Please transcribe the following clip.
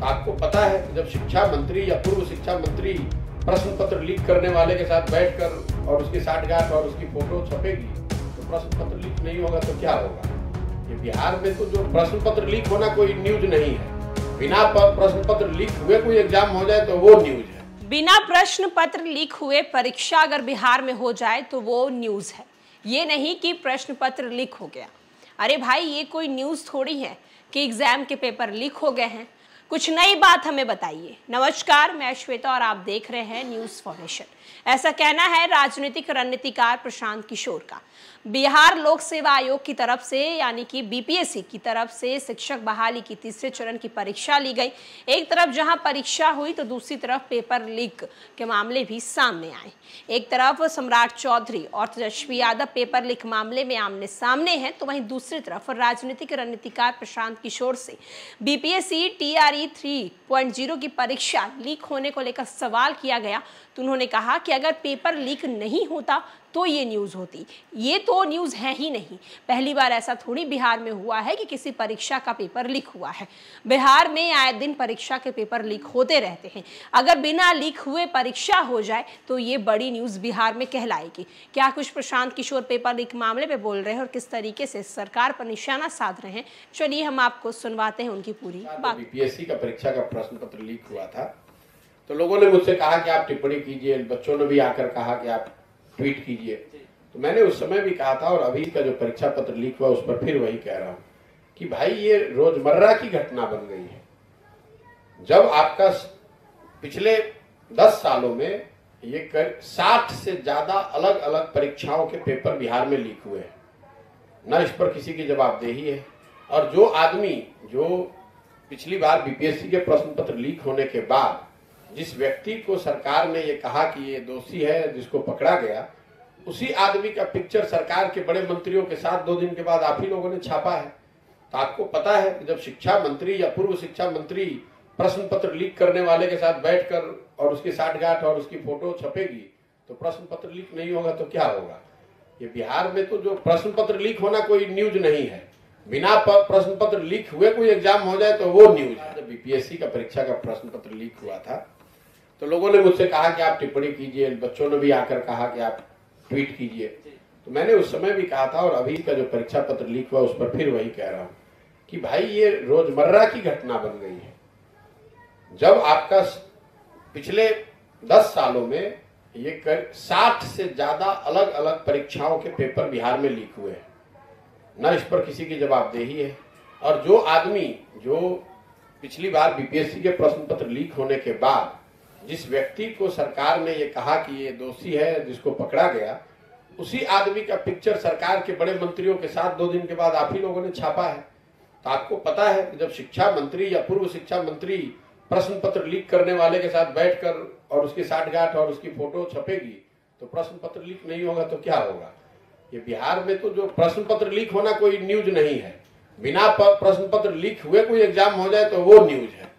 आपको पता है कि जब शिक्षा मंत्री या पूर्व शिक्षा मंत्री प्रश्न पत्र लीक करने वाले के साथ बैठकर और उसकी साठगांठ और उसकी फोटो छपेगी तो प्रश्न पत्र लीक नहीं होगा तो क्या होगा। ये बिहार में तो जो प्रश्न पत्र लीक होना कोई न्यूज नहीं है। बिना प्रश्न पत्र लीक हुए कोई एग्जाम हो जाए तो वो न्यूज है। बिना प्रश्न पत्र लीक हुए परीक्षा अगर बिहार में हो जाए तो वो न्यूज है। ये नहीं कि प्रश्न पत्र लीक हो गया। अरे भाई, ये कोई न्यूज थोड़ी है कि एग्जाम के पेपर लीक हो गए हैं। कुछ नई बात हमें बताइए। नमस्कार, मैं श्वेता और आप देख रहे हैं न्यूज फॉर्मेशन। ऐसा कहना है राजनीतिक रणनीतिकार प्रशांत किशोर का। बिहार लोक सेवा आयोग की तरफ से यानी कि बीपीएससी की तरफ से शिक्षक बहाली की तीसरे चरण की परीक्षा ली गई। एक तरफ जहां परीक्षा हुई तो दूसरी तरफ पेपर लीक के मामले भी सामने आए। एक तरफ सम्राट चौधरी और तेजस्वी यादव पेपर लीक मामले में आमने सामने हैं, तो वहीं दूसरी तरफ राजनीतिक रणनीतिकार प्रशांत किशोर से बीपीएससी टीआरई 3.0 की परीक्षा लीक होने को लेकर सवाल किया गया तो उन्होंने कहा कि अगर पेपर लीक नहीं होता तो ये न्यूज होती। ये तो न्यूज है ही नहीं। पहली बार ऐसा थोड़ी बिहार में हुआ है कि किसी परीक्षा का पेपर लीक हुआ है। बिहार में आए दिन परीक्षा के पेपर लीक होते रहते हैं। अगर बिना लीक हुए परीक्षा हो जाए तो ये बड़ी न्यूज बिहार में कहलाएगी। क्या कुछ प्रशांत किशोर पेपर लीक मामले पे बोल रहे हैं और किस तरीके से सरकार पर निशाना साध रहे हैं, चलिए हम आपको सुनवाते हैं उनकी पूरी बात। बीपीएससी का परीक्षा का प्रश्न पत्र लीक हुआ था तो लोगों ने मुझसे कहा कि आप टिप्पणी कीजिए, बच्चों ने भी आकर कहा कि आप ट्वीट कीजिए। तो मैंने उस समय भी कहा था और अभी का जो परीक्षा पत्र लीक हुआ उस पर फिर वही कह रहा हूं कि भाई ये रोजमर्रा की घटना बन गई है। जब आपका पिछले 10 सालों में ये 60 से ज्यादा अलग अलग परीक्षाओं के पेपर बिहार में लीक हुए हैं, न इस पर किसी की जवाबदेही है। और जो आदमी जो पिछली बार बीपीएससी के प्रश्न पत्र लीक होने के बाद जिस व्यक्ति को सरकार ने ये कहा कि ये दोषी है जिसको पकड़ा गया, उसी आदमी का पिक्चर सरकार के बड़े मंत्रियों के साथ 2 दिन के बाद आप ही लोगों ने छापा है। तो आपको पता है कि जब शिक्षा मंत्री या पूर्व शिक्षा मंत्री प्रश्न पत्र लीक करने वाले के साथ बैठकर और उसकी साठगांठ और उसकी फोटो छपेगी तो प्रश्न पत्र लीक नहीं होगा तो क्या होगा। ये बिहार में तो जो प्रश्न पत्र लीक होना कोई न्यूज नहीं है। बिना प्रश्न पत्र लीक हुए कोई एग्जाम हो जाए तो वो न्यूज है। जब बीपीएससी का परीक्षा का प्रश्न पत्र लीक हुआ था तो लोगों ने मुझसे कहा कि आप टिप्पणी कीजिए, बच्चों ने भी आकर कहा कि आप ट्वीट कीजिए। तो मैंने उस समय भी कहा था और अभी का जो परीक्षा पत्र लीक हुआ उस पर फिर वही कह रहा हूं कि भाई ये रोजमर्रा की घटना बन गई है। जब आपका पिछले 10 सालों में ये 60 से ज्यादा अलग अलग परीक्षाओं के पेपर बिहार में लीक हुए हैं, न इस पर किसी की जवाबदेही है। और जो आदमी जो पिछली बार बीपीएससी के प्रश्न पत्र लीक होने के बाद जिस व्यक्ति को सरकार ने ये कहा कि ये दोषी है जिसको पकड़ा गया, उसी आदमी का पिक्चर सरकार के बड़े मंत्रियों के साथ 2 दिन के बाद आप ही लोगों ने छापा है। तो आपको पता है कि जब शिक्षा मंत्री या पूर्व शिक्षा मंत्री प्रश्न पत्र लीक करने वाले के साथ बैठकर और उसकी साठगांठ और उसकी फोटो छपेगी तो प्रश्न पत्र लीक नहीं होगा तो क्या होगा। ये बिहार में तो जो प्रश्न पत्र लीक होना कोई न्यूज नहीं है। बिना प्रश्न पत्र लीक हुए कोई एग्जाम हो जाए तो वो न्यूज है।